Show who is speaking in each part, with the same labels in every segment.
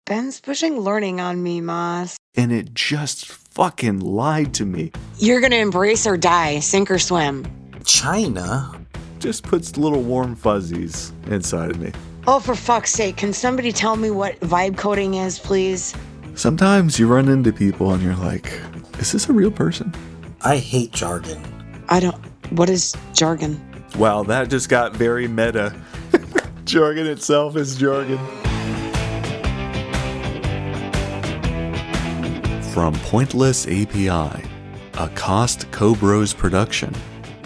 Speaker 1: Ben's pushing learning on me, Moss.
Speaker 2: And it just fucking lied to me.
Speaker 1: You're gonna embrace or die, sink or swim.
Speaker 3: China?
Speaker 2: Just puts little warm fuzzies inside of me.
Speaker 1: Oh, for fuck's sake, can somebody tell me what vibe coding is, please?
Speaker 2: Sometimes you run into people and you're like, is this a real person?
Speaker 3: I hate jargon.
Speaker 1: What is jargon?
Speaker 2: Wow, that just got very meta. Jargon itself is jargon. From Pointless API, a Cost Cobros production,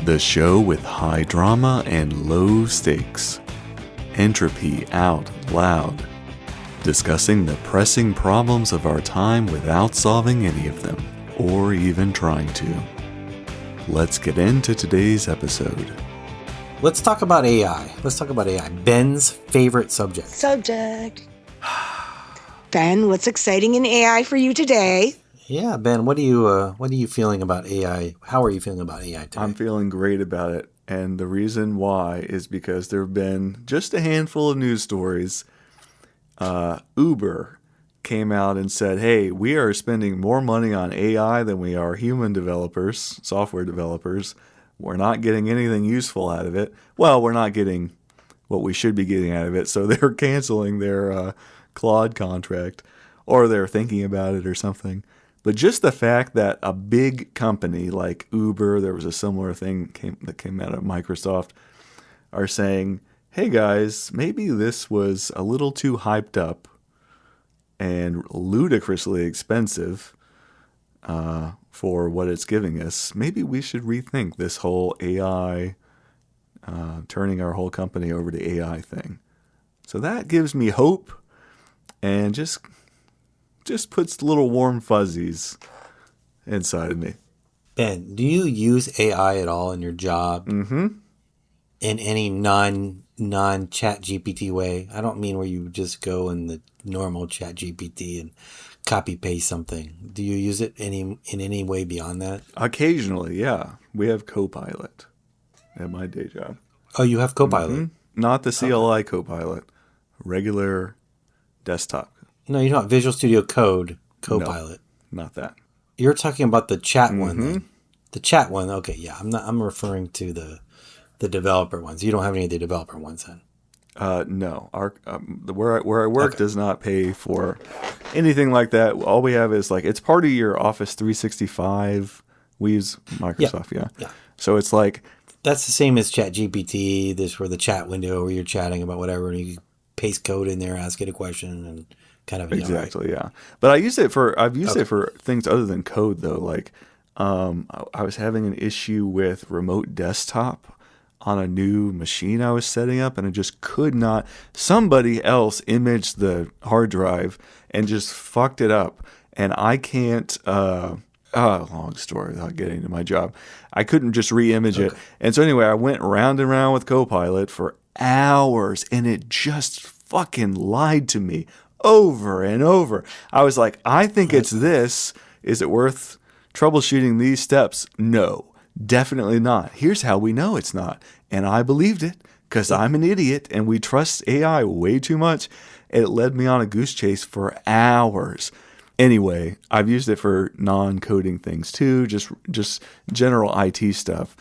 Speaker 2: the show with high drama and low stakes. Entropy out loud. Discussing the pressing problems of our time without solving any of them, or even trying to. Let's get into today's episode.
Speaker 3: Let's talk about AI. Ben's favorite subject.
Speaker 1: Ben, what's exciting in AI for you today?
Speaker 3: Yeah, Ben, what are you feeling about AI? How are you feeling about AI today?
Speaker 2: I'm feeling great about it. And the reason why is because there have been just a handful of news stories. Uber came out and said, hey, we are spending more money on AI than we are human developers, software developers. We're not getting anything useful out of it. Well, we're not getting what we should be getting out of it. So they're canceling their Claude contract, or they're thinking about it or something. But just the fact that a big company like Uber, there was a similar thing that came out of Microsoft, are saying, hey guys, maybe this was a little too hyped up and ludicrously expensive for what it's giving us. Maybe we should rethink this whole AI, turning our whole company over to AI thing. So that gives me hope and just puts little warm fuzzies inside of me.
Speaker 3: Ben, do you use AI at all in your job?
Speaker 2: Mm-hmm.
Speaker 3: In any non-chat GPT way? I don't mean where you just go in the normal chat GPT and copy paste something. Do you use it in any way beyond that?
Speaker 2: Occasionally, yeah. We have Copilot at my day job.
Speaker 3: Oh, you have Copilot?
Speaker 2: Mm-hmm. Not the CLI Copilot. Regular desktop.
Speaker 3: No, you don't have Visual Studio Code Copilot.
Speaker 2: No, not that.
Speaker 3: You're talking about the chat one then. The chat one, okay, yeah. I'm referring to the developer ones. You don't have any of the developer ones then?
Speaker 2: No. Our where I work does not pay for anything like that. All we have is it's part of your Office 365. We use Microsoft, yeah. So it's like
Speaker 3: that's the same as ChatGPT. This where the chat window where you're chatting about whatever, and you paste code in there, ask it a question, and kind of
Speaker 2: exactly, yeah. But I've used it for things other than code though. I was having an issue with remote desktop on a new machine I was setting up, and I just could not. Somebody else imaged the hard drive and just fucked it up, and I can't. Long story without getting to my job. I couldn't just re-image it, and so anyway, I went round and round with Copilot for hours, and it just fucking lied to me over and over. I was like, I think it's this. Is it worth troubleshooting these steps? No, definitely not. Here's how we know it's not. And I believed it because I'm an idiot and we trust AI way too much. It led me on a goose chase for hours. Anyway, I've used it for non-coding things too, just general IT stuff.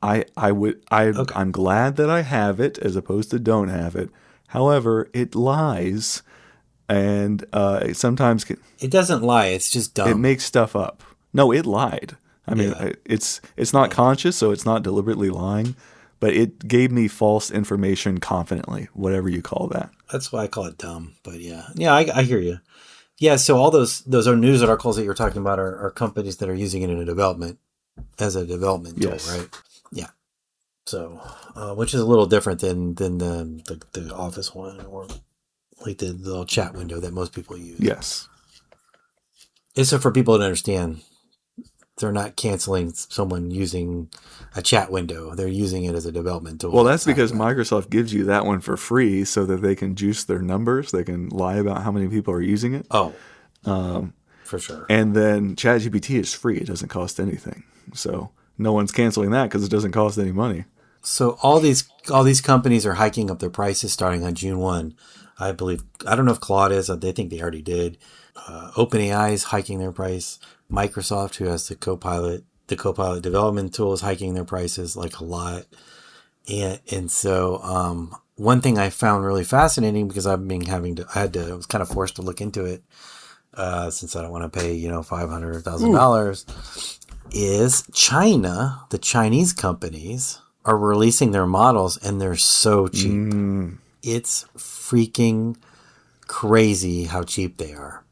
Speaker 2: I'm glad that I have it as opposed to don't have it. However, it lies, and it sometimes
Speaker 3: it doesn't lie. It's just dumb.
Speaker 2: It makes stuff up. No, it lied. I mean, it's not conscious, so it's not deliberately lying, but it gave me false information confidently, whatever you call that.
Speaker 3: That's why I call it dumb. But yeah, I hear you. Yeah, so all those are news articles that you're talking about are companies that are using it in a development tool, right? Yeah. So, which is a little different than the Office one or like the little chat window that most people use.
Speaker 2: Yes.
Speaker 3: It's so for people to understand, they're not canceling someone using a chat window. They're using it as a development tool.
Speaker 2: Well, that's because Microsoft gives you that one for free so that they can juice their numbers. They can lie about how many people are using it.
Speaker 3: Oh, for sure.
Speaker 2: And then ChatGPT is free. It doesn't cost anything. So no one's canceling that because it doesn't cost any money.
Speaker 3: So all these companies are hiking up their prices starting on June 1. I believe, I don't know if Claude is, they think they already did. OpenAI is hiking their price. Microsoft, who has the Copilot development tool, is hiking their prices like a lot. And so, one thing I found really fascinating, because I was kind of forced to look into it, since I don't want to pay, $500, $1,000, is China. The Chinese companies are releasing their models and they're so cheap. It's freaking crazy how cheap they are.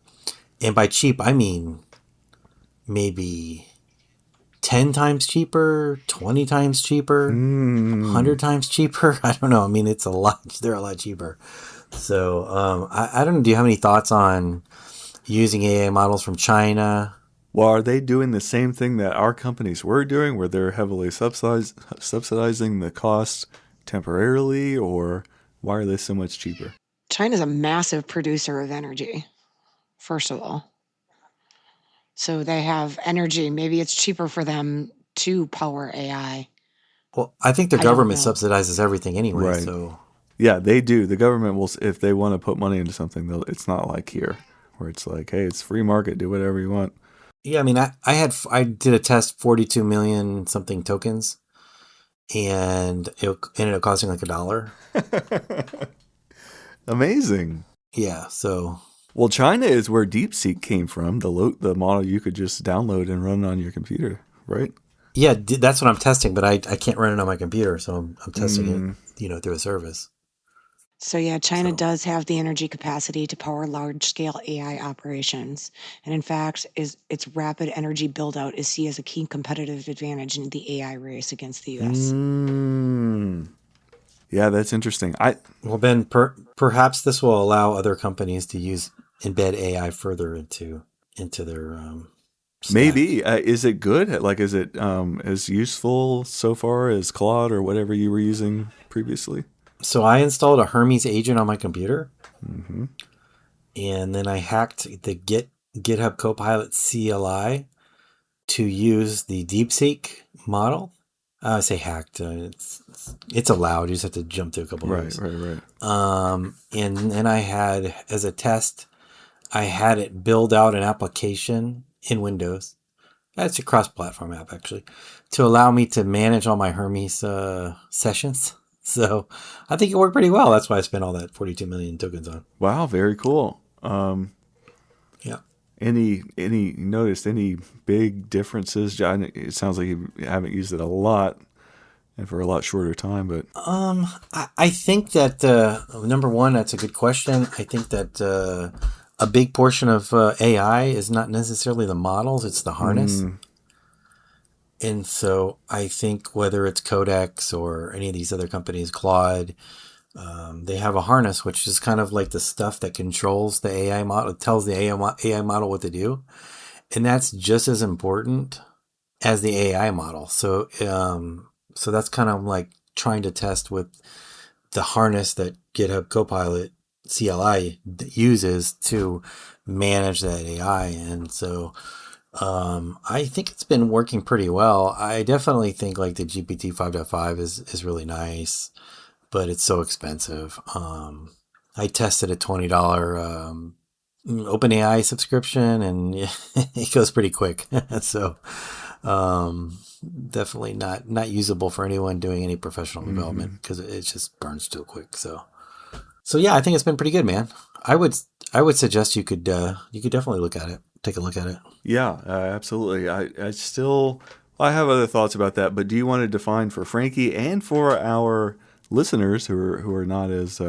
Speaker 3: And by cheap, I mean maybe 10 times cheaper, 20 times cheaper, 100 times cheaper. I don't know. I mean, they're a lot cheaper. So, I don't know. Do you have any thoughts on using AI models from China?
Speaker 2: Well, are they doing the same thing that our companies were doing, where they're heavily subsidizing the cost temporarily, or why are they so much cheaper?
Speaker 1: China's a massive producer of energy, first of all. So they have energy. Maybe it's cheaper for them to power AI.
Speaker 3: Well, I think the
Speaker 1: I don't
Speaker 3: government
Speaker 1: know.
Speaker 3: subsidizes everything anyway.
Speaker 2: Right.
Speaker 3: So
Speaker 2: Yeah, they do. The government will, if they want to put money into something, it's not like here, where it's like, hey, it's free market, do whatever you want.
Speaker 3: yeah, I mean, I did a test, 42 million something tokens, and it ended up costing like $1.
Speaker 2: Amazing.
Speaker 3: Yeah, so
Speaker 2: Well, China is where DeepSeek came from, the model you could just download and run on your computer, right?
Speaker 3: yeah, that's what I'm testing, but I can't run it on my computer, so I'm testing it, through a service.
Speaker 1: So yeah, China
Speaker 3: So
Speaker 1: does have the energy capacity to power large-scale AI operations. And in fact, its rapid energy build-out is seen as a key competitive advantage in the AI race against the US.
Speaker 2: Yeah, that's interesting.
Speaker 3: well, Ben, perhaps this will allow other companies to embed AI further into their stack.
Speaker 2: Maybe. Is it good? Like, is it as useful so far as Claude or whatever you were using previously?
Speaker 3: So I installed a Hermes agent on my computer, and then I hacked the GitHub Copilot CLI to use the DeepSeek model. I say hacked. It's allowed. You just have to jump through a couple of hoops.
Speaker 2: Right.
Speaker 3: And then I had, as a test, I had it build out an application in Windows. It's a cross-platform app, actually, to allow me to manage all my Hermes sessions. So I think it worked pretty well. That's why I spent all that 42 million tokens on.
Speaker 2: Wow, very cool.
Speaker 3: Yeah.
Speaker 2: Noticed any big differences? It sounds like you haven't used it a lot and for a lot shorter time, but
Speaker 3: I think that number one, that's a good question. I think that a big portion of AI is not necessarily the models; it's the harness. And so I think whether it's Codex or any of these other companies, Claude, they have a harness, which is kind of like the stuff that controls the AI model, it tells the AI model what to do. And that's just as important as the AI model. So, so that's kind of like trying to test with the harness that GitHub Copilot CLI uses to manage that AI. And so, I think it's been working pretty well. I definitely think like the GPT 5.5 is really nice, but it's so expensive. I tested a $20 OpenAI subscription, and it goes pretty quick. So definitely not usable for anyone doing any professional development, because it just burns too quick. So yeah, I think it's been pretty good, man. I would suggest you could definitely look at it. Take a look at it.
Speaker 2: yeah, absolutely. I have other thoughts about that, but do you want to define for Frankie and for our listeners who are not as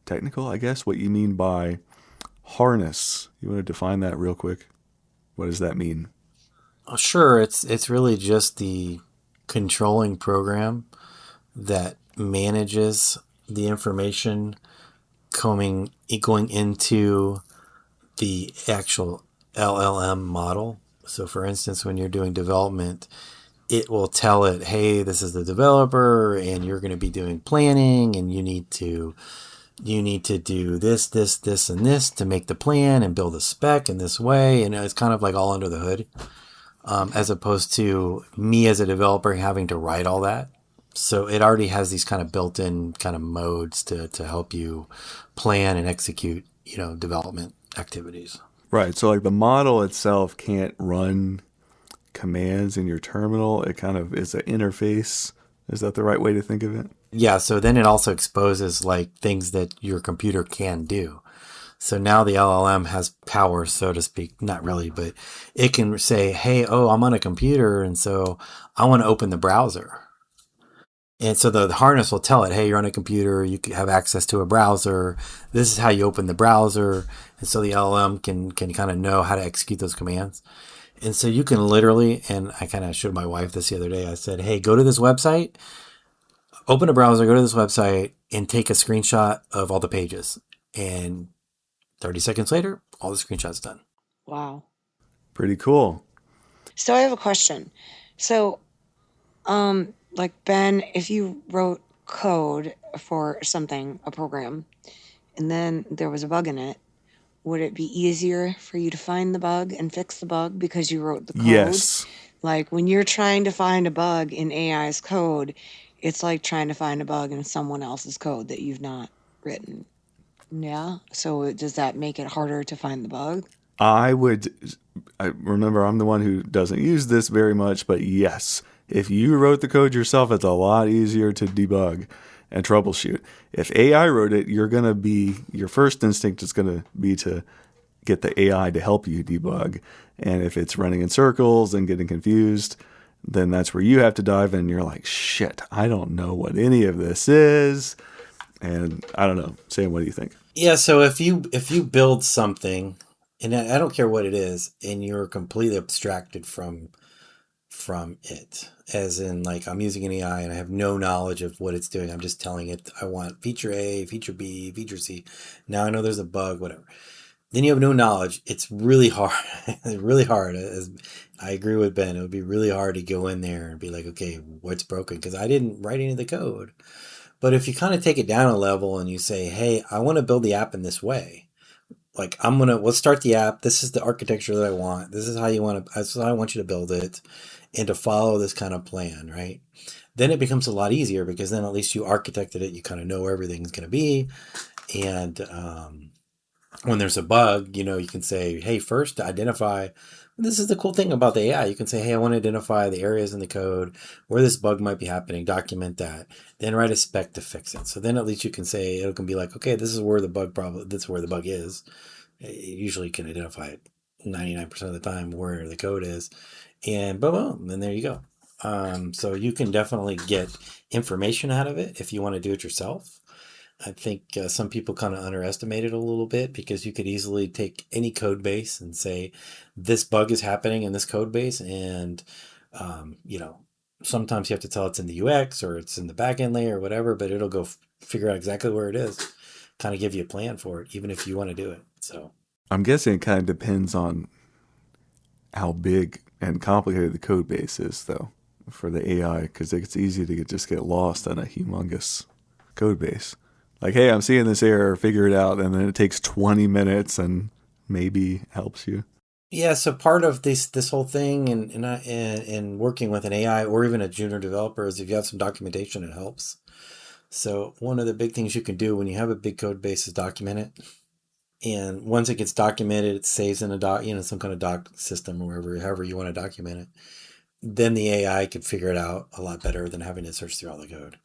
Speaker 2: technical, I guess, what you mean by harness? You want to define that real quick? What does that mean?
Speaker 3: Sure, it's really just the controlling program that manages the information going into the actual LLM model. So for instance, when you're doing development, it will tell it, hey, this is the developer and you're going to be doing planning, and you need to do this, and this to make the plan and build a spec in this way. And it's kind of like all under the hood, as opposed to me as a developer having to write all that. So it already has these kind of built-in kind of modes to help you plan and execute, development activities.
Speaker 2: Right. So like the model itself can't run commands in your terminal. It kind of is an interface. Is that the right way to think of it?
Speaker 3: Yeah. So then it also exposes like things that your computer can do. So now the LLM has power, so to speak. Not really, but it can say, hey, I'm on a computer. And so I want to open the browser. And so the harness will tell it, hey, you're on a computer, you have access to a browser. This is how you open the browser. And so the LLM can kind of know how to execute those commands. And so you can literally, and I kind of showed my wife this the other day. I said, hey, go to this website, open a browser, go to this website, and take a screenshot of all the pages. And 30 seconds later, all the screenshots done.
Speaker 1: Wow.
Speaker 2: Pretty cool.
Speaker 1: So I have a question. So, like Ben, if you wrote code for something, a program, and then there was a bug in it, would it be easier for you to find the bug and fix the bug because you wrote the code?
Speaker 2: Yes.
Speaker 1: Like when you're trying to find a bug in AI's code, it's like trying to find a bug in someone else's code that you've not written. Yeah. So does that make it harder to find the bug?
Speaker 2: I remember I'm the one who doesn't use this very much, but yes, if you wrote the code yourself, it's a lot easier to debug and troubleshoot. If AI wrote it, your first instinct is going to be to get the AI to help you debug. And if it's running in circles and getting confused, then that's where you have to dive in. You're like, shit, I don't know what any of this is. And I don't know. Sam, what do you think?
Speaker 3: Yeah, so if you build something, and I don't care what it is, and you're completely abstracted from it, as in like I'm using an AI and I have no knowledge of what it's doing. I'm just telling it I want feature A, feature B, feature C. Now I know there's a bug, whatever. Then you have no knowledge. It's really hard. It's really hard. As I agree with Ben, it would be really hard to go in there and be like, okay, what's broken? Because I didn't write any of the code. But if you kind of take it down a level and you say, hey, I want to build the app in this way. Like let's start the app. This is the architecture that I want. This is how this is how I want you to build it and to follow this kind of plan, right? Then it becomes a lot easier because then at least you architected it. You kind of know where everything's going to be. And when there's a bug, you can say, hey, first identify. This is the cool thing about the AI. You can say, hey, I want to identify the areas in the code where this bug might be happening, document that, then write a spec to fix it. So then at least you can say, it can be like, okay, this is where the bug is. Usually you can identify it 99% of the time where the code is. And boom, then there you go. So you can definitely get information out of it if you want to do it yourself. I think some people kind of underestimate it a little bit because you could easily take any code base and say, this bug is happening in this code base. And, sometimes you have to tell it's in the UX or it's in the backend layer or whatever, but it'll go figure out exactly where it is, kind of give you a plan for it, even if you want to do it. So
Speaker 2: I'm guessing it kind of depends on how big and complicated the code base is, though, for the AI, because it's easy to just get lost in a humongous code base. Like, hey, I'm seeing this error, figure it out, and then it takes 20 minutes and maybe helps you.
Speaker 3: Yeah, so part of this whole thing and working with an AI or even a junior developer is if you have some documentation, it helps. So one of the big things you can do when you have a big code base is document it. And once it gets documented, it saves in some kind of doc system or however you want to document it. Then the AI can figure it out a lot better than having to search through all the code.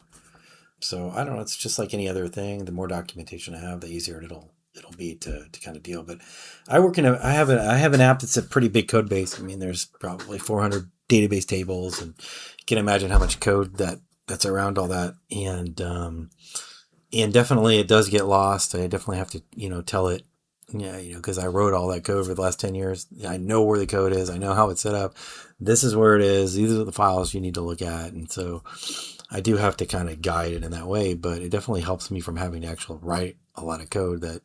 Speaker 3: So I don't know. It's just like any other thing. The more documentation I have, the easier it'll be to kind of deal. But I have an app that's a pretty big code base. I mean, there's probably 400 database tables, and you can imagine how much code that's around all that. And definitely it does get lost. I definitely have to tell it. Yeah, because I wrote all that code for the last 10 years. I know where the code is. I know how it's set up. This is where it is. These are the files you need to look at. And so I do have to kind of guide it in that way, but it definitely helps me from having to actually write a lot of code that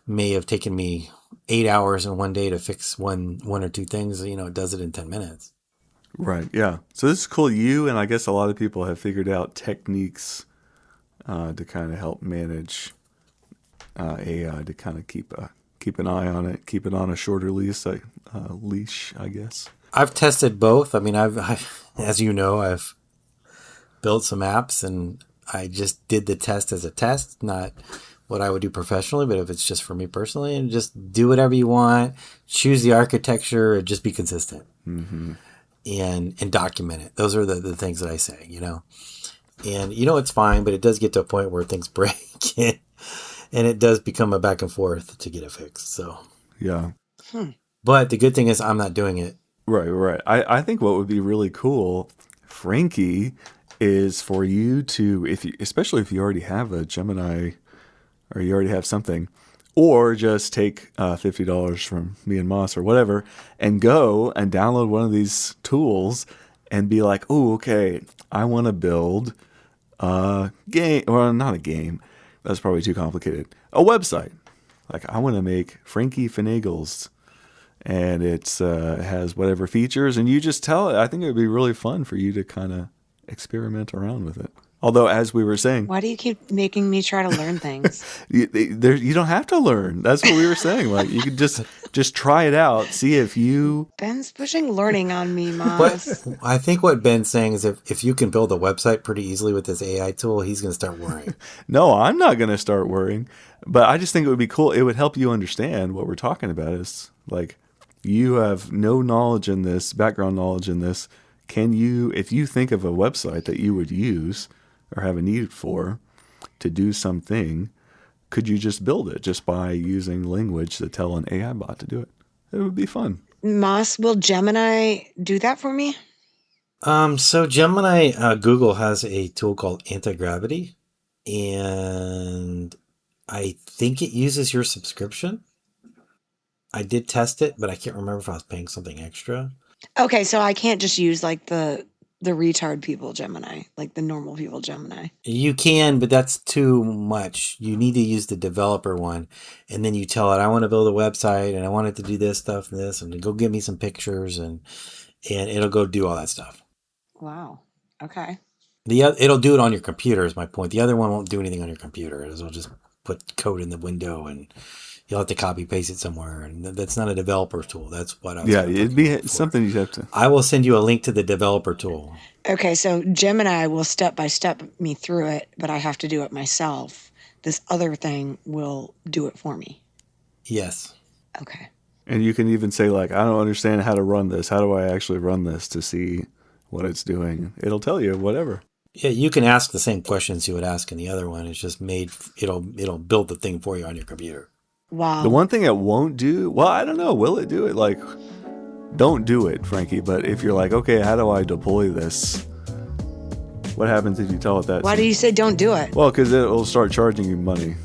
Speaker 3: may have taken me 8 hours in one day to fix one or two things. It does it in 10 minutes.
Speaker 2: Right. Yeah. So this is cool. You and I guess a lot of people have figured out techniques to kind of help manage AI, to kind of keep an eye on it, keep it on a shorter leash, I guess.
Speaker 3: I've tested both. I mean, as you know, I've build some apps, and I just did the test as a test, not what I would do professionally, but if it's just for me personally, and just do whatever you want, choose the architecture, and just be consistent and document it. Those are the things that I say, And it's fine, but it does get to a point where things break and it does become a back and forth to get it fixed. So
Speaker 2: yeah.
Speaker 3: But the good thing is I'm not doing it.
Speaker 2: Right. I think what would be really cool, Frankie, is for you to, especially if you already have a Gemini or you already have something, or just take $50 from me and Moss or whatever and go and download one of these tools and be like, oh, okay, I want to build a game, or not a game. That's probably too complicated. A website. Like, I want to make Frankie Finagle's, and it has whatever features, and you just tell it. I think it would be really fun for you to kind of experiment around with it. Although, as we were saying,
Speaker 1: why do you keep making me try to learn things?
Speaker 2: you don't have to learn. That's what we were saying. Like, you could just try it out, see if you.
Speaker 1: Ben's pushing learning on me, Moss.
Speaker 3: But I think what Ben's saying is if you can build a website pretty easily with this AI tool, he's going to start worrying.
Speaker 2: No, I'm not going to start worrying. But I just think it would be cool. It would help you understand what we're talking about. Is like, you have no knowledge in this, background knowledge in this. Can you, if you think of a website that you would use or have a need for to do something, could you just build it just by using language to tell an AI bot to do it? It would be fun.
Speaker 1: Moss, will Gemini do that for me?
Speaker 3: So Gemini, Google has a tool called Anti-Gravity, and I think it uses your subscription. I did test it, but I can't remember if I was paying something extra.
Speaker 1: Okay, so I can't just use like the retard people Gemini, like the normal people Gemini.
Speaker 3: You can, but that's too much. You need to use the developer one, and then you tell it, I want to build a website, and I want it to do this stuff and this, and go get me some pictures, and it'll go do all that stuff.
Speaker 1: Wow. Okay.
Speaker 3: It'll do it on your computer is my point. The other one won't do anything on your computer. It'll just put code in the window, and you'll have to copy paste it somewhere, and that's not a developer tool. That's what I was.
Speaker 2: Yeah, it'd be something you'd have to.
Speaker 3: I will send you a link to the developer tool.
Speaker 1: Okay, so Gemini will step by step me through it, but I have to do it myself. This other thing will do it for me.
Speaker 3: Yes.
Speaker 1: Okay.
Speaker 2: And you can even say, like, I don't understand how to run this. How do I actually run this to see what it's doing? It'll tell you whatever.
Speaker 3: Yeah, you can ask the same questions you would ask in the other one. It's just it'll build the thing for you on your computer.
Speaker 1: Wow.
Speaker 2: The one thing it won't do, well, I don't know. Will it do it? Like, don't do it, Frankie. But if you're like, okay, how do I deploy this? What happens if you tell it that?
Speaker 1: Why do you say don't do it?
Speaker 2: Well, because it'll start charging you money.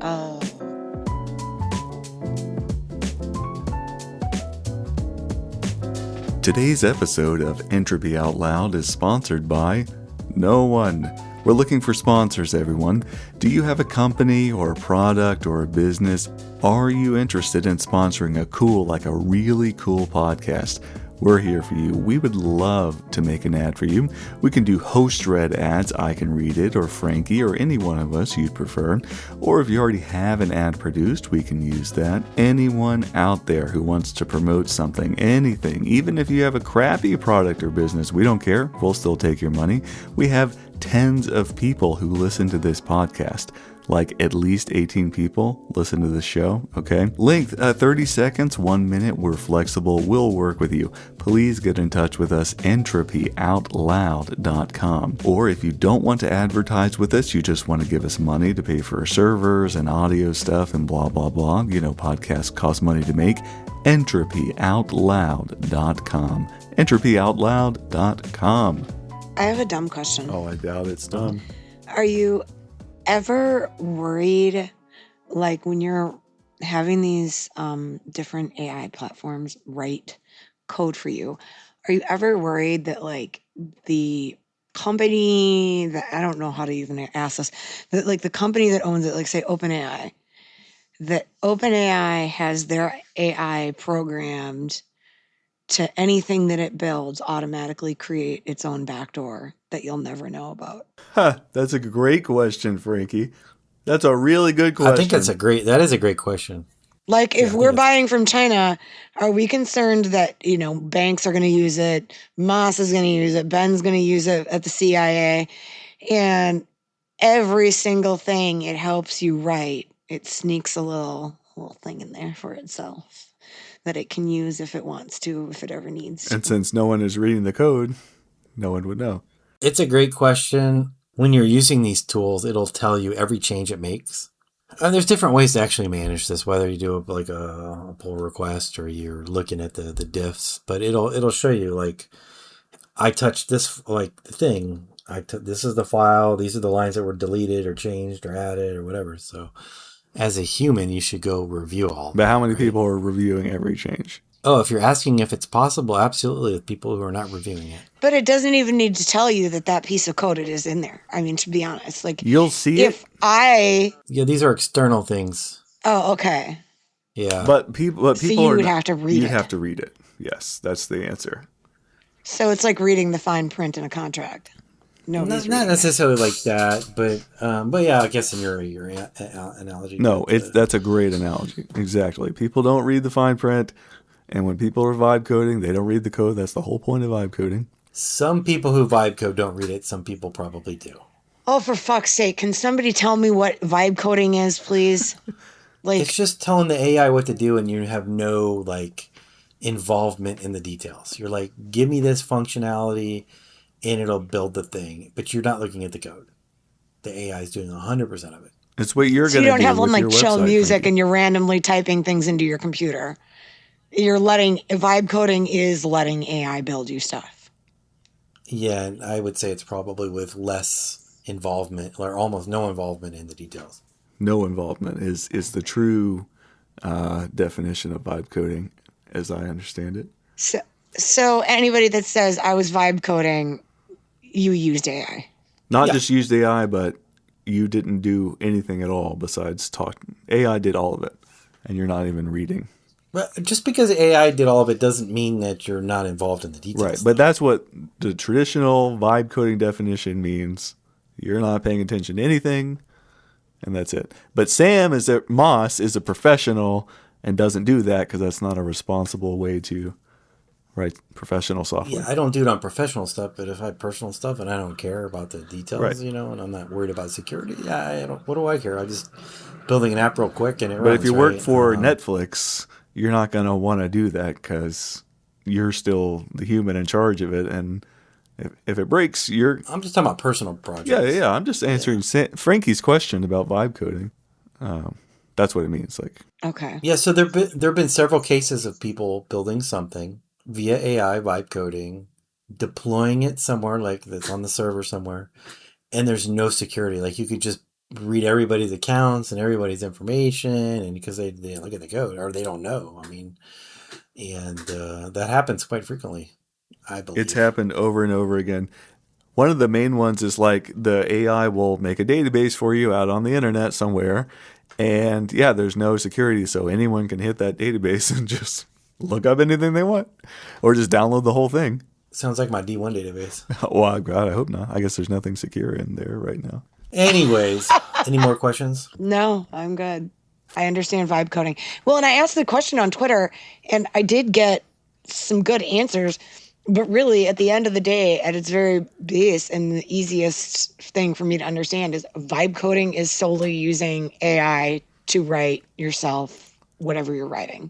Speaker 1: Oh.
Speaker 2: Today's episode of Entropy Out Loud is sponsored by no one. We're looking for sponsors, everyone. Do you have a company or a product or a business? Are you interested in sponsoring a really cool podcast? We're here for you. We would love to make an ad for you. We can do host-read ads. I can read it, or Frankie, or any one of us you'd prefer. Or if you already have an ad produced, we can use that. Anyone out there who wants to promote something, anything, even if you have a crappy product or business, we don't care. We'll still take your money. We have tens of people who listen to this podcast. Like at least 18 people listen to this show, okay? Length, 30 seconds, 1 minute. We're flexible. We'll work with you. Please get in touch with us, entropyoutloud.com. Or if you don't want to advertise with us, you just want to give us money to pay for servers and audio stuff and blah, blah, blah. You know, podcasts cost money to make. entropyoutloud.com. entropyoutloud.com.
Speaker 1: I have a dumb question.
Speaker 2: Oh, I doubt it's dumb.
Speaker 1: Are you ever worried, like when you're having these different AI platforms write code for you, are you ever worried that like the company that, I don't know how to even ask this, that like the company that owns it, like say OpenAI, that OpenAI has their AI programmed to anything that it builds automatically create its own backdoor that you'll never know about?
Speaker 2: That's a great question, Frankie. That's a really good question.
Speaker 3: I think that is a great question.
Speaker 1: Like, if
Speaker 3: I think
Speaker 1: we're
Speaker 3: that's
Speaker 1: buying from China, are we concerned that, banks are going to use it, Moss is going to use it, Ben's going to use it at the CIA, and every single thing it helps you write, it sneaks a little thing in there for itself that it can use if it wants to, if it ever needs
Speaker 2: And
Speaker 1: to.
Speaker 2: since no one is reading the code, no one would know.
Speaker 3: it's a great question. When you're using these tools, it'll tell you every change it makes. There's different ways to actually manage this, whether you do like a pull request or you're looking at the diffs, but it'll show you like, I touched this like thing. This is the file. These are the lines that were deleted or changed or added or whatever. So as a human, you should go review all.
Speaker 2: But how many
Speaker 3: right?
Speaker 2: people are reviewing every change?
Speaker 3: Oh, if you're asking if it's possible, absolutely, with people who are not reviewing it.
Speaker 1: But it doesn't even need to tell you that piece of code is in there. I mean, to be honest, like,
Speaker 2: You'll see
Speaker 1: if
Speaker 2: it.
Speaker 3: Yeah, these are external things.
Speaker 1: Oh, okay.
Speaker 3: Yeah.
Speaker 2: But people
Speaker 1: So you
Speaker 2: are
Speaker 1: would
Speaker 2: not-
Speaker 1: have to read
Speaker 2: You'd
Speaker 1: it.
Speaker 2: have to read it. Yes, that's the answer.
Speaker 1: So it's like reading the fine print in a contract. Nobody's
Speaker 3: Not
Speaker 1: reading it.
Speaker 3: necessarily like that, but yeah, I guess in your analogy.
Speaker 2: No,
Speaker 3: but,
Speaker 2: that's a great analogy. Exactly. People don't read the fine print, and when people are vibe coding, they don't read the code. That's the whole point of vibe coding.
Speaker 3: some people who vibe code don't read it. Some people probably do.
Speaker 1: Oh, for fuck's sake. Can somebody tell me what vibe coding is, please? Like,
Speaker 3: It's just telling the AI what to do, and you have no like involvement in the details. You're like, give me this functionality, and it'll build the thing, but you're not looking at the code. The AI is doing 100% of it.
Speaker 2: It's what you're
Speaker 1: so
Speaker 2: going
Speaker 1: you
Speaker 2: to
Speaker 1: don't
Speaker 2: do
Speaker 1: have one
Speaker 2: with
Speaker 1: like
Speaker 2: your
Speaker 1: chill
Speaker 2: website,
Speaker 1: music
Speaker 2: Frankie.
Speaker 1: and you're randomly typing things into your computer. You're letting vibe coding is letting AI build you stuff.
Speaker 3: Yeah, and I would say it's probably with less involvement or almost no involvement in the details.
Speaker 2: No involvement is the true definition of vibe coding, as I understand it.
Speaker 1: So anybody that says I was vibe coding, you used AI.
Speaker 2: Not
Speaker 3: Yeah.
Speaker 2: just used AI, but you didn't do anything at all besides talk. AI did all of it, and you're not even reading.
Speaker 3: But just because AI did all of it doesn't mean that you're not involved in the details.
Speaker 2: Right, but that's what the traditional vibe coding definition means. You're not paying attention to anything, and that's it. But Moss is a professional and doesn't do that because that's not a responsible way to write professional software.
Speaker 3: Yeah, I don't do it on professional stuff, but if I have personal stuff and I don't care about the details,
Speaker 2: Right.
Speaker 3: and I'm not worried about security, I don't. What do I care? I just building an app real quick and it runs.
Speaker 2: But if you work
Speaker 3: right?
Speaker 2: for Netflix, you're not going to want to do that because you're still the human in charge of it. And if it breaks, you're...
Speaker 3: I'm just talking about personal projects.
Speaker 2: Yeah. I'm just answering Frankie's question about vibe coding. That's what it means. Like,
Speaker 1: Okay.
Speaker 3: Yeah, so there have been several cases of people building something via AI vibe coding, deploying it somewhere like that's on the server somewhere, and there's no security. Like you could just read everybody's accounts and everybody's information, and because they look at the code or they don't know. I mean, and that happens quite frequently. I believe
Speaker 2: it's happened over and over again. One of the main ones is like the AI will make a database for you out on the internet somewhere. And yeah, there's no security, so anyone can hit that database and just look up anything they want, or just download the whole thing.
Speaker 3: Sounds like my D1 database.
Speaker 2: Well, God, I hope not. I guess there's nothing secure in there right now.
Speaker 3: Anyways, any more questions?
Speaker 1: No, I'm good. I understand vibe coding. Well, and I asked the question on Twitter, and I did get some good answers. But really, at the end of the day, at its very base and the easiest thing for me to understand is vibe coding is solely using AI to write yourself whatever you're writing,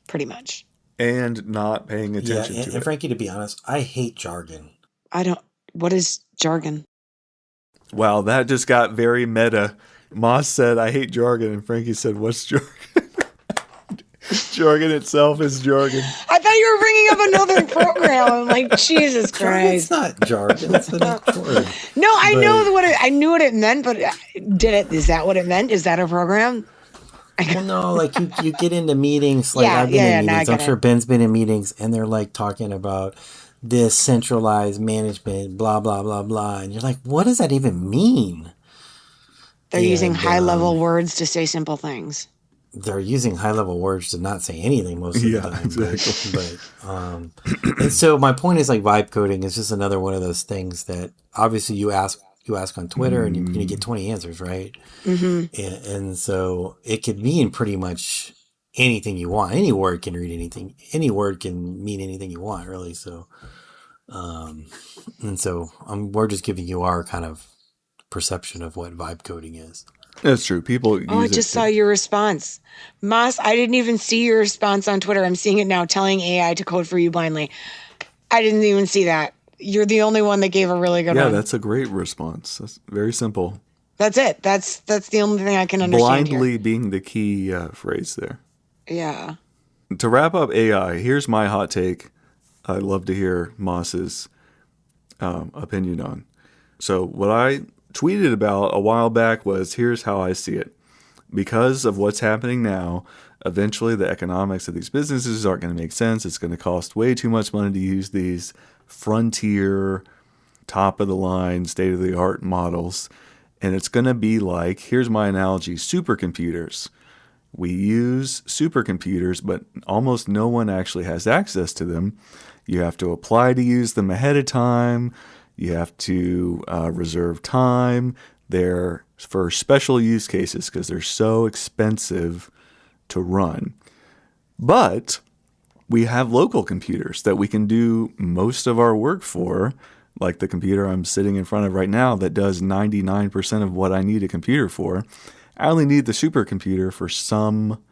Speaker 1: pretty much.
Speaker 2: And not paying
Speaker 3: Yeah,
Speaker 2: attention to
Speaker 3: and
Speaker 2: it.
Speaker 3: Frankie, to be honest, I hate jargon.
Speaker 1: What is jargon?
Speaker 2: Wow, that just got very meta. Moss said, I hate jargon, and Frankie said, what's jargon? Jargon itself is jargon.
Speaker 1: I thought you were bringing up another program. I'm like, Jesus
Speaker 3: It's
Speaker 1: Christ.
Speaker 3: not jargon. It's a next word.
Speaker 1: No, I
Speaker 3: But-
Speaker 1: know I knew what it meant, but is that what it meant? Is that a program?
Speaker 3: Well, no, like you get into meetings. Like
Speaker 1: Yeah,
Speaker 3: I've been
Speaker 1: yeah,
Speaker 3: in
Speaker 1: no, I
Speaker 3: meetings. I'm
Speaker 1: get
Speaker 3: sure
Speaker 1: it.
Speaker 3: Ben's been in meetings, and they're like talking about this centralized management, blah blah blah blah, and you're like, what does that even mean?
Speaker 1: They're using
Speaker 3: And,
Speaker 1: high-level words to say simple things.
Speaker 3: They're using high level words to not say anything most of the
Speaker 2: Yeah,
Speaker 3: time.
Speaker 2: exactly.
Speaker 3: And so my point is like vibe coding is just another one of those things that obviously you ask on Twitter and you're going to get 20 answers, right?
Speaker 1: Mm-hmm.
Speaker 3: And so it could mean pretty much anything you want. Any word can read anything. Any word can mean anything you want, really. So, and so we're just giving you our kind of perception of what vibe coding is.
Speaker 2: That's true. People
Speaker 1: Oh, I
Speaker 2: use it
Speaker 1: just
Speaker 2: to.
Speaker 1: saw your response. Moss, I didn't even see your response on Twitter. I'm seeing it now, telling AI to code for you blindly. I didn't even see that. You're the only one that gave a really good
Speaker 2: Yeah,
Speaker 1: one.
Speaker 2: that's a great response. That's very simple.
Speaker 1: That's it. That's the only thing I can understand
Speaker 2: Blindly
Speaker 1: here.
Speaker 2: being the key phrase there.
Speaker 1: Yeah.
Speaker 2: To wrap up AI, here's my hot take. I'd love to hear Moss's opinion on. So, what I tweeted about a while back was here's how I see it. Because of what's happening now, eventually the economics of these businesses aren't going to make sense. It's going to cost way too much money to use these frontier, top of the line, state of the art models. And it's going to be like, here's my analogy, supercomputers. We use supercomputers, but almost no one actually has access to them. You have to apply to use them ahead of time. You have to reserve time. They're for special use cases because they're so expensive to run. But we have local computers that we can do most of our work for, like the computer I'm sitting in front of right now that does 99% of what I need a computer for. I only need the supercomputer for some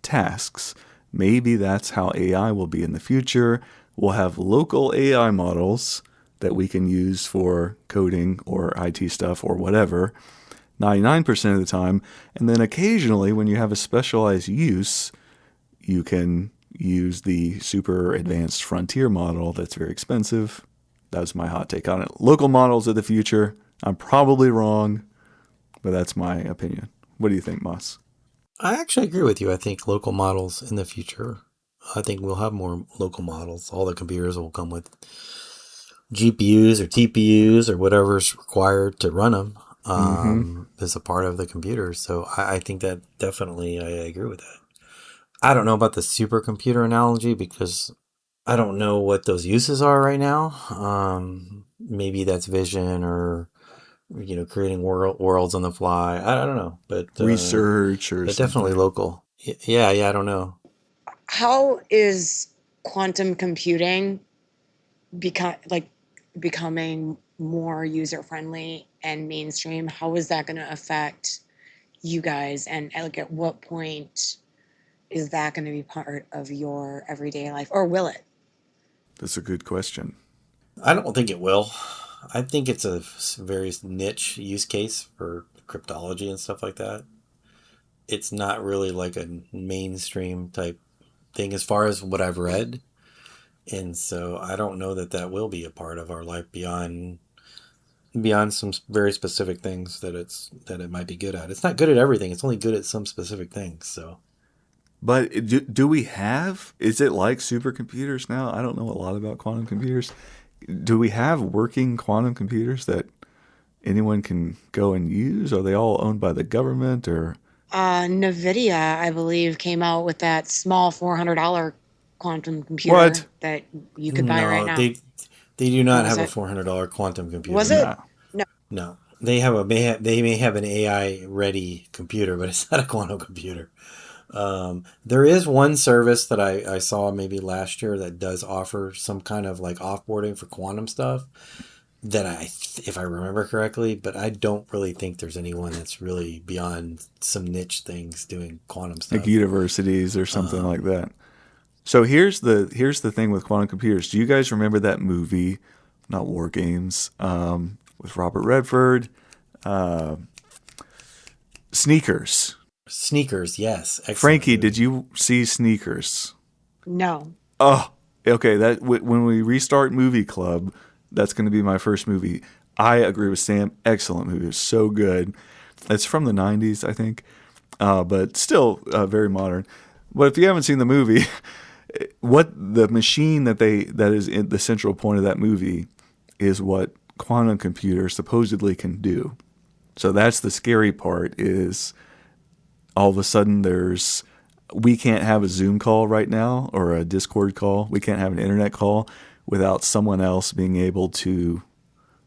Speaker 2: tasks. Maybe that's how AI will be in the future. We'll have local AI models that we can use for coding or IT stuff or whatever 99% of the time. And then occasionally, when you have a specialized use, you can use the super advanced frontier model that's very expensive. That's my hot take on it. Local models of the future. I'm probably wrong, but that's my opinion. What do you think, Moss?
Speaker 3: I actually agree with you. I think local models in the future, I think we'll have more local models. All the computers will come with GPUs or TPUs or whatever's required to run them as a part of the computer. So I think that definitely I agree with that. I don't know about the supercomputer analogy because I don't know what those uses are right now. Maybe that's vision or creating worlds on the fly. I don't know,
Speaker 2: Research or
Speaker 3: but definitely
Speaker 2: something.
Speaker 3: local. Yeah, I don't know.
Speaker 1: How is quantum computing becoming more user friendly and mainstream? How is that going to affect you guys? And like, at what point is that going to be part of your everyday life, or will it?
Speaker 2: That's a good question.
Speaker 3: I don't think it will. I think it's a very niche use case for cryptology and stuff like that. It's not really like a mainstream type thing as far as what I've read. And so I don't know that that will be a part of our life beyond some very specific things that it might be good at. It's not good at everything. It's only good at some specific things. So
Speaker 2: But do we have, is it like supercomputers now? I don't know a lot about quantum computers. Do we have working quantum computers that anyone can go and use? Are they all owned by the government or?
Speaker 1: NVIDIA, I believe, came out with that small $400 quantum computer
Speaker 2: What?
Speaker 1: that you could buy right
Speaker 3: no,
Speaker 1: now.
Speaker 3: they do
Speaker 1: Or
Speaker 3: not
Speaker 1: was
Speaker 3: have a
Speaker 1: it?
Speaker 3: $400 quantum
Speaker 1: Was
Speaker 3: computer.
Speaker 1: it?
Speaker 2: No.
Speaker 1: No.
Speaker 3: No, they may have an AI ready computer, but it's not a quantum computer. There is one service that I saw maybe last year that does offer some kind of like offboarding for quantum stuff that if I remember correctly, but I don't really think there's anyone that's really beyond some niche things doing quantum
Speaker 2: Like
Speaker 3: stuff.
Speaker 2: universities or something like that. So here's the thing with quantum computers. Do you guys remember that movie, not War Games, with Robert Redford, Sneakers?
Speaker 3: Sneakers, yes, excellent
Speaker 2: Frankie, did
Speaker 3: movie.
Speaker 2: you see Sneakers?
Speaker 1: No.
Speaker 2: Oh, okay. That when we restart movie club, that's going to be my first movie. I agree with Sam. Excellent movie. It's so good. It's from the '90s, I think, but still very modern. But if you haven't seen the movie, what the machine that is in the central point of that movie is what quantum computers supposedly can do. So that's the scary part. Is all of a sudden we can't have a Zoom call right now or a Discord call. We can't have an internet call without someone else being able to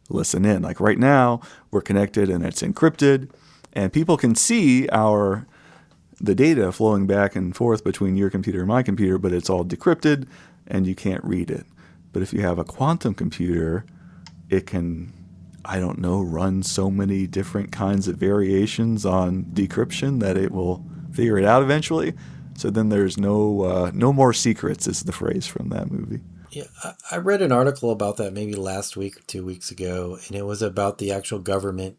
Speaker 2: listen in. Like right now, we're connected and it's encrypted, and people can see our the data flowing back and forth between your computer and my computer, but it's all decrypted and you can't read it. But if you have a quantum computer, it can, I don't know, run so many different kinds of variations on decryption that it will figure it out eventually. So then there's no more secrets, is the phrase from that movie.
Speaker 3: Yeah, I read an article about that maybe last week or 2 weeks ago, and it was about the actual government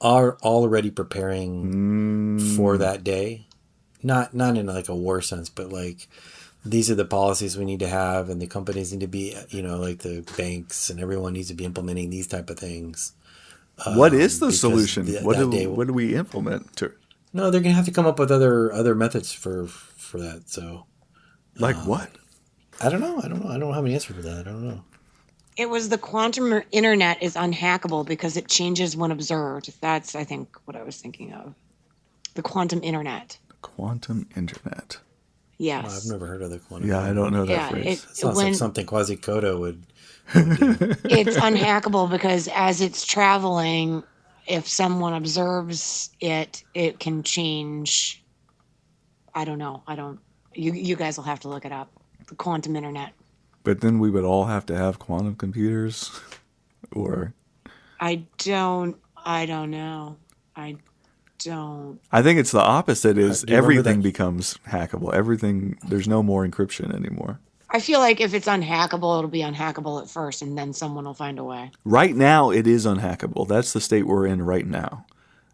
Speaker 3: are already preparing for that day. Not in like a war sense, but like these are the policies we need to have, and the companies need to be, like the banks and everyone needs to be implementing these type of things.
Speaker 2: What is the solution? What do we implement?
Speaker 3: No, they're gonna have to come up with other methods for that. So,
Speaker 2: like what?
Speaker 3: I don't know. I don't have an answer for that. I don't know.
Speaker 1: It was the quantum internet is unhackable because it changes when observed. That's, I think, what I was thinking of. The quantum internet.
Speaker 2: Quantum internet.
Speaker 1: Yes.
Speaker 3: Well, I've never heard of the quantum.
Speaker 2: Yeah, I don't know that phrase.
Speaker 3: It sounds like something Quasi-Kodo would do.
Speaker 1: It's unhackable because as it's traveling, if someone observes it, it can change. I don't know. You guys will have to look it up. The quantum internet.
Speaker 2: But then we would all have to have quantum computers, or
Speaker 1: I don't know. I
Speaker 2: think it's the opposite. Is everything becomes hackable? Everything. There's no more encryption anymore.
Speaker 1: I feel like if it's unhackable, it'll be unhackable at first, and then someone will find a way.
Speaker 2: Right now, it is unhackable. That's the state we're in right now.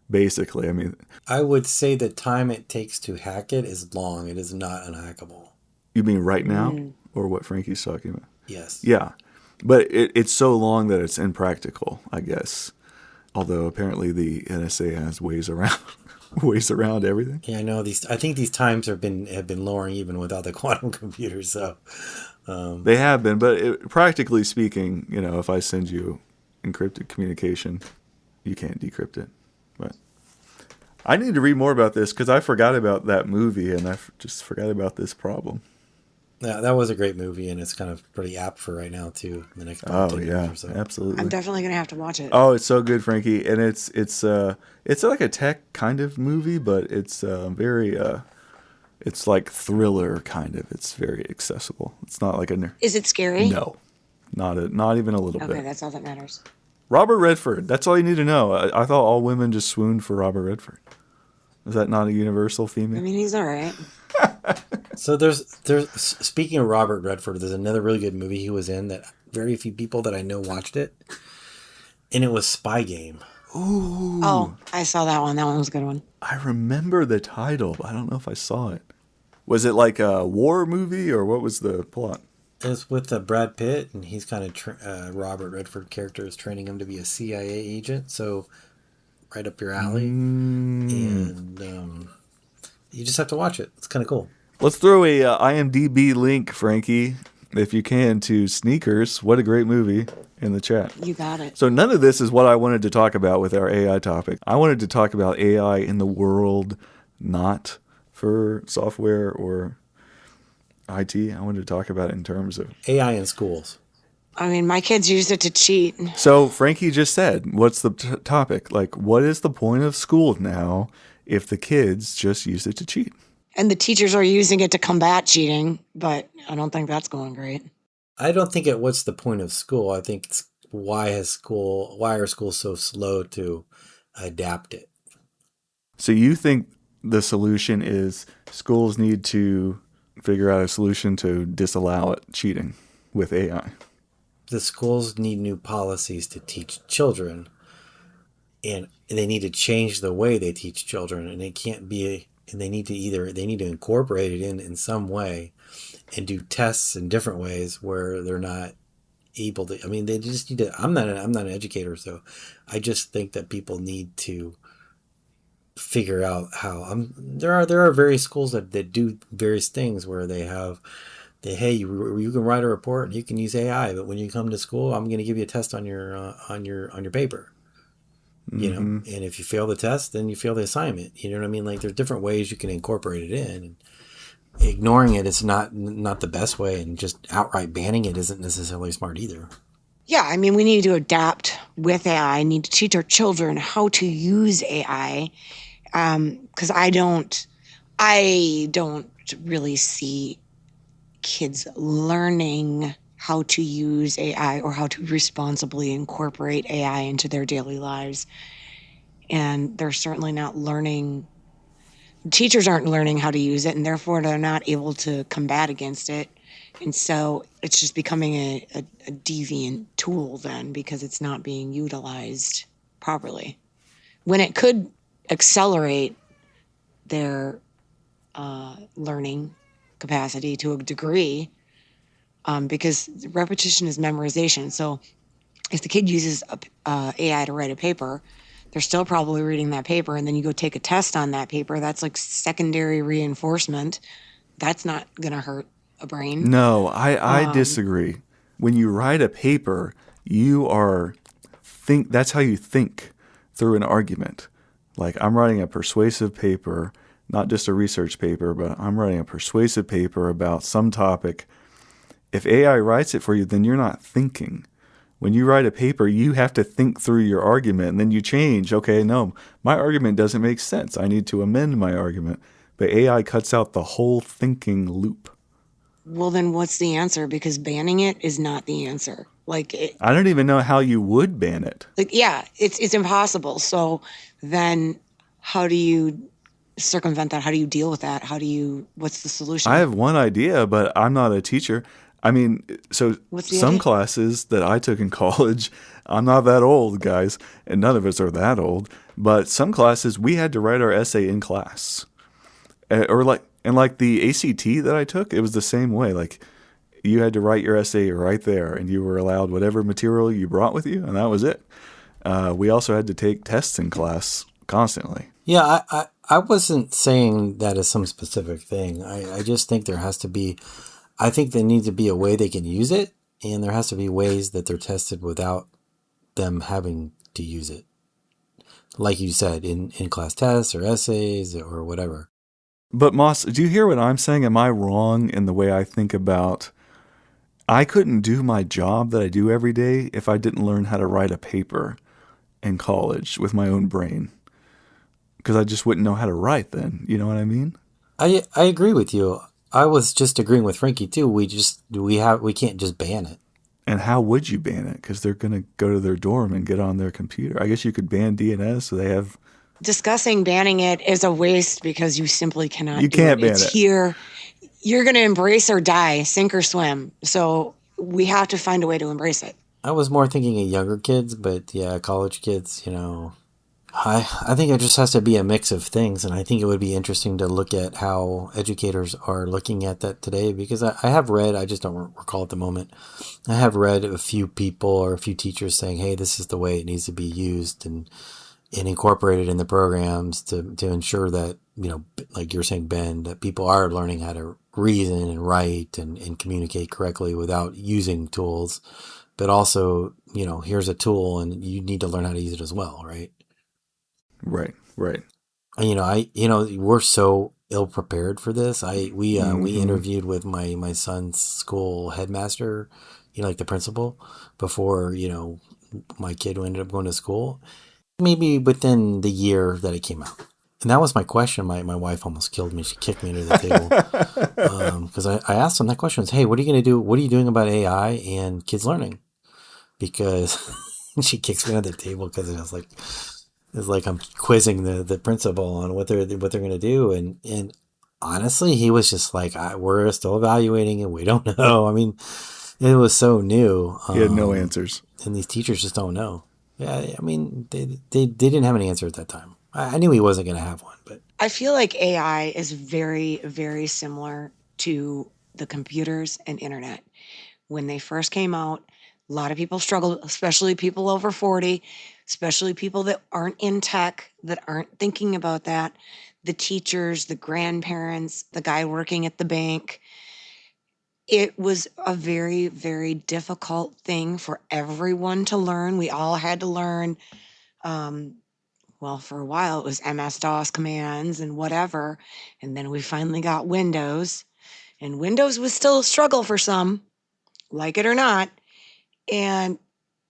Speaker 2: Basically, I mean,
Speaker 3: I would say the time it takes to hack it is long. It is not unhackable.
Speaker 2: You mean right now? Or what Frankie's talking about?
Speaker 3: Yes.
Speaker 2: Yeah. But it's so long that it's impractical, I guess. Although apparently the NSA has ways around everything.
Speaker 3: Yeah, I know I think these times have been lowering even without the quantum computers. So
Speaker 2: they have been, but practically speaking, if I send you encrypted communication, you can't decrypt it. But I need to read more about this because I forgot about that movie and I just forgot about this problem.
Speaker 3: Yeah, that was a great movie, and it's kind of pretty apt for right now too. The next 10 years or so.
Speaker 2: Absolutely.
Speaker 1: I'm definitely gonna have to watch it.
Speaker 2: Oh, it's so good, Frankie, and it's like a tech kind of movie, but it's very it's like thriller kind of. It's very accessible. It's not like
Speaker 1: Is it scary?
Speaker 2: No, not even a little bit.
Speaker 1: Okay, that's all that matters.
Speaker 2: Robert Redford. That's all you need to know. I thought all women just swooned for Robert Redford. Is that not a universal theme?
Speaker 1: I mean, he's all right.
Speaker 3: So there's speaking of Robert Redford, there's another really good movie he was in that very few people that I know watched it, and it was Spy Game.
Speaker 2: Ooh.
Speaker 1: Oh, I saw that one. That one was a good one.
Speaker 2: I remember the title, but I don't know if I saw it. Was it like a war movie, or what was the plot?
Speaker 3: It's with Brad Pitt, and he's kind of Robert Redford character is training him to be a CIA agent. So right up your alley, and you just have to watch it. It's kind of cool.
Speaker 2: Let's throw a IMDb link, Frankie, if you can, to Sneakers. What a great movie in the chat.
Speaker 1: You got it.
Speaker 2: So none of this is what I wanted to talk about with our AI topic. I wanted to talk about AI in the world, not for software or IT. I wanted to talk about it in terms of
Speaker 3: AI in schools.
Speaker 1: I mean, my kids used it to cheat.
Speaker 2: So Frankie just said, what's the topic? Like, what is the point of school now if the kids just use it to cheat?
Speaker 1: And the teachers are using it to combat cheating, but I don't think that's going great.
Speaker 3: I don't think what's the point of school. I think it's why are schools so slow to adapt it?
Speaker 2: So you think the solution is schools need to figure out a solution to disallow cheating with AI?
Speaker 3: The schools need new policies to teach children, and they need to change the way they teach children, and it can't be. And they need to incorporate it in some way, and do tests in different ways where they're not able to. I mean, they just need to. I'm not an educator, so I just think that people need to figure out how. There are various schools that do various things where they have. Hey, you can write a report and you can use AI, but when you come to school, I'm going to give you a test on your paper. You know, and if you fail the test, then you fail the assignment. You know what I mean? Like, there's different ways you can incorporate it in. And ignoring it is not the best way, and just outright banning it isn't necessarily smart either.
Speaker 1: Yeah, I mean, we need to adapt with AI. Need to teach our children how to use AI, because I don't I don't really see kids learning how to use AI or how to responsibly incorporate AI into their daily lives. And they're certainly not learning, teachers aren't learning how to use it, and therefore they're not able to combat against it. And so it's just becoming a deviant tool then because it's not being utilized properly. When it could accelerate their learning capacity to a degree, because repetition is memorization. So if the kid uses AI to write a paper, they're still probably reading that paper, and then you go take a test on that paper. That's like secondary reinforcement. That's not going to hurt a brain.
Speaker 2: No, I disagree. When you write a paper, you are that's how you think through an argument. Like I'm writing a persuasive paper, not just a research paper, but I'm writing a persuasive paper about some topic. If AI writes it for you, then you're not thinking. When you write a paper, you have to think through your argument, and then you change. Okay, no, my argument doesn't make sense. I need to amend my argument. But AI cuts out the whole thinking loop.
Speaker 1: Well, then what's the answer? Because banning it is not the answer.
Speaker 2: I don't even know how you would ban it.
Speaker 1: Yeah, it's impossible. So then how do you circumvent that? How do you deal with that? What's the solution?
Speaker 2: I have one idea, but I'm not a teacher. I mean, so some classes that I took in college, I'm not that old, guys, and none of us are that old, but some classes we had to write our essay in class. Like the ACT that I took, it was the same way. Like you had to write your essay right there, and you were allowed whatever material you brought with you, and that was it. We also had to take tests in class constantly.
Speaker 3: Yeah, I wasn't saying that as some specific thing. I just think there has to be, I think there needs to be a way they can use it, and there has to be ways that they're tested without them having to use it. Like you said, in class tests or essays or whatever.
Speaker 2: But Moss, do you hear what I'm saying? Am I wrong in the way I think about, I couldn't do my job that I do every day if I didn't learn how to write a paper in college with my own brain. Because I just wouldn't know how to write then. You know what I mean?
Speaker 3: I agree with you. I was just agreeing with Frankie too. We can't just ban it.
Speaker 2: And how would you ban it? Because they're going to go to their dorm and get on their computer. I guess you could ban DNS so they have...
Speaker 1: Discussing banning it is a waste because you simply cannot.
Speaker 2: You can't ban it.
Speaker 1: It's here. You're going to embrace or die, sink or swim. So we have to find a way to embrace it.
Speaker 3: I was more thinking of younger kids, but yeah, college kids, I think it just has to be a mix of things, and I think it would be interesting to look at how educators are looking at that today, because I have read, I just don't recall at the moment, I have read a few people or a few teachers saying, hey, this is the way it needs to be used and incorporated in the programs to ensure that, like you're saying, Ben, that people are learning how to reason and write and communicate correctly without using tools, but also, here's a tool and you need to learn how to use it as well, right?
Speaker 2: Right.
Speaker 3: And, we're so ill prepared for this. We interviewed with my son's school headmaster, like the principal, before, my kid ended up going to school, maybe within the year that it came out. And that was my question. My wife almost killed me. She kicked me under the table. Because I asked him that question. Hey, what are you going to do? What are you doing about AI and kids learning? Because she kicks me under the table because it's like I'm quizzing the principal on what they're going to do. And honestly, he was just like, we're still evaluating it. We don't know. I mean, it was so new.
Speaker 2: He had no answers.
Speaker 3: And these teachers just don't know. Yeah, I mean, they didn't have an answer at that time. I knew he wasn't going to have one, but
Speaker 1: I feel like AI is very, very similar to the computers and internet. When they first came out, a lot of people struggled, especially people over 40, especially people that aren't in tech, that aren't thinking about that. The teachers, the grandparents, the guy working at the bank. It was a very, very difficult thing for everyone to learn. We all had to learn. Well, for a while it was MS-DOS commands and whatever. And then we finally got Windows. And Windows was still a struggle for some, like it or not. And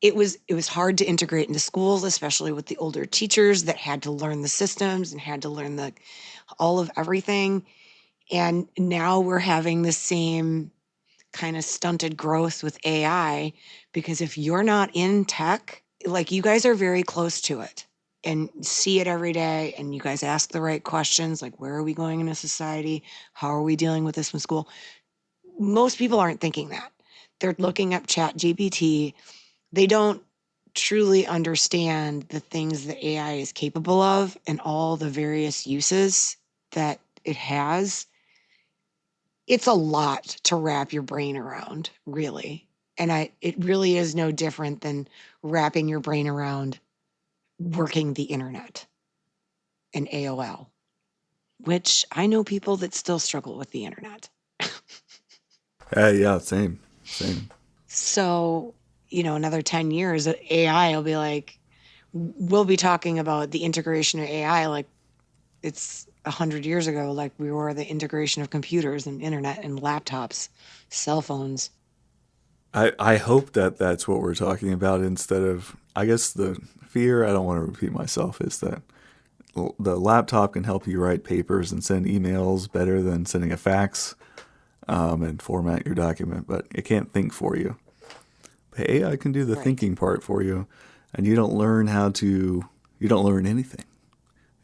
Speaker 1: it was hard to integrate into schools, especially with the older teachers that had to learn the systems and had to learn all of everything. And now we're having the same kind of stunted growth with AI, because if you're not in tech, like you guys are very close to it and see it every day, and you guys ask the right questions, like where are we going in a society? How are we dealing with this in school? Most people aren't thinking that. They're looking up Chat GPT. They don't truly understand the things that AI is capable of and all the various uses that it has. It's a lot to wrap your brain around, really. And it really is no different than wrapping your brain around working the internet and AOL, which I know people that still struggle with the internet.
Speaker 2: Yeah, same.
Speaker 1: So, another 10 years, AI will be like, we'll be talking about the integration of AI like it's 100 years ago, like we were the integration of computers and internet and laptops, cell phones.
Speaker 2: I hope that that's what we're talking about instead of, I guess the fear, I don't want to repeat myself, is that the laptop can help you write papers and send emails better than sending a fax and format your document, but it can't think for you. But AI can do the thinking part for you, and you don't learn anything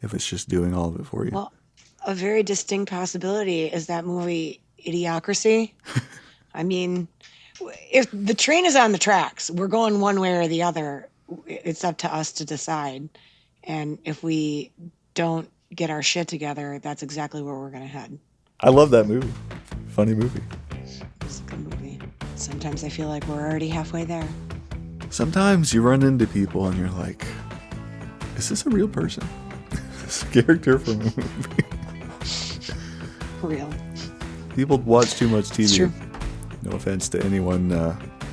Speaker 2: if it's just doing all of it for you.
Speaker 1: Well, a very distinct possibility is that movie Idiocracy. I mean, if the train is on the tracks, we're going one way or the other. It's up to us to decide. And if we don't get our shit together, that's exactly where we're going to head.
Speaker 2: I love that movie. Funny movie.
Speaker 1: It's a good movie. Sometimes I feel like we're already halfway there.
Speaker 2: Sometimes you run into people and you're like, is this a real person? This character from a movie?
Speaker 1: Real.
Speaker 2: People watch too much TV.
Speaker 1: It's true.
Speaker 2: No offense to anyone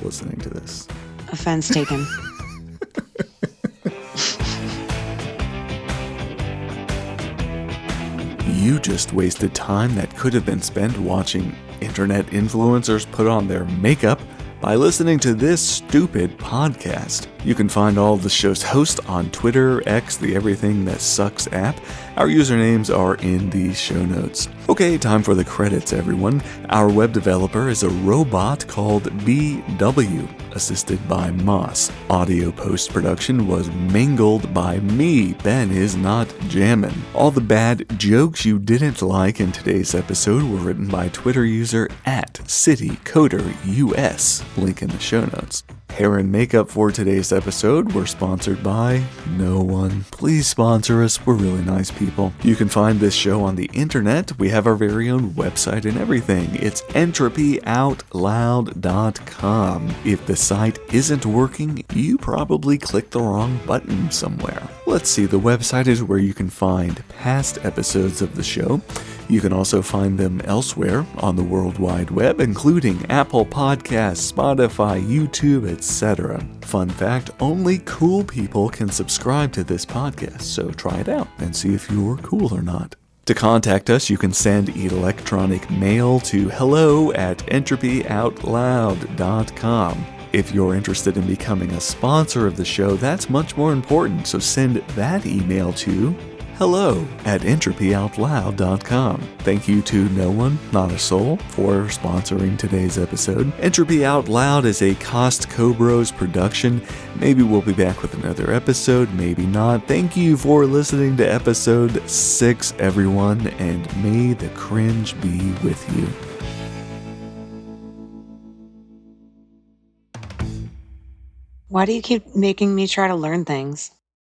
Speaker 2: listening to this.
Speaker 1: Offense taken.
Speaker 2: You just wasted time that could have been spent watching internet influencers put on their makeup by listening to this stupid podcast. You can find all of the show's hosts on Twitter, X, the Everything That Sucks app. Our usernames are in the show notes. Okay, time for the credits, everyone. Our web developer is a robot called BW, assisted by Moss. Audio post-production was mangled by me. Ben is not jammin'. All the bad jokes you didn't like in today's episode were written by Twitter user @CityCoderUS. Link in the show notes. Hair and makeup for today's episode were sponsored by no one. Please sponsor us. We're really nice people. You can find this show on the internet. We have our very own website and everything. It's entropyoutloud.com. If the site isn't working, you probably clicked the wrong button somewhere. Let's see, the website is where you can find past episodes of the show. You can also find them elsewhere on the World Wide Web, including Apple Podcasts, Spotify, YouTube, etc. Fun fact, only cool people can subscribe to this podcast, so try it out and see if you're cool or not. To contact us, you can send electronic mail to hello@entropyoutloud.com. If you're interested in becoming a sponsor of the show, that's much more important, so send that email to hello@entropyoutloud.com. Thank you to No One, Not a Soul for sponsoring today's episode. Entropy Out Loud is a Cost Cobros production. Maybe we'll be back with another episode, maybe not. Thank you for listening to episode 6, everyone, and may the cringe be with you.
Speaker 1: Why do you keep making me try to learn things?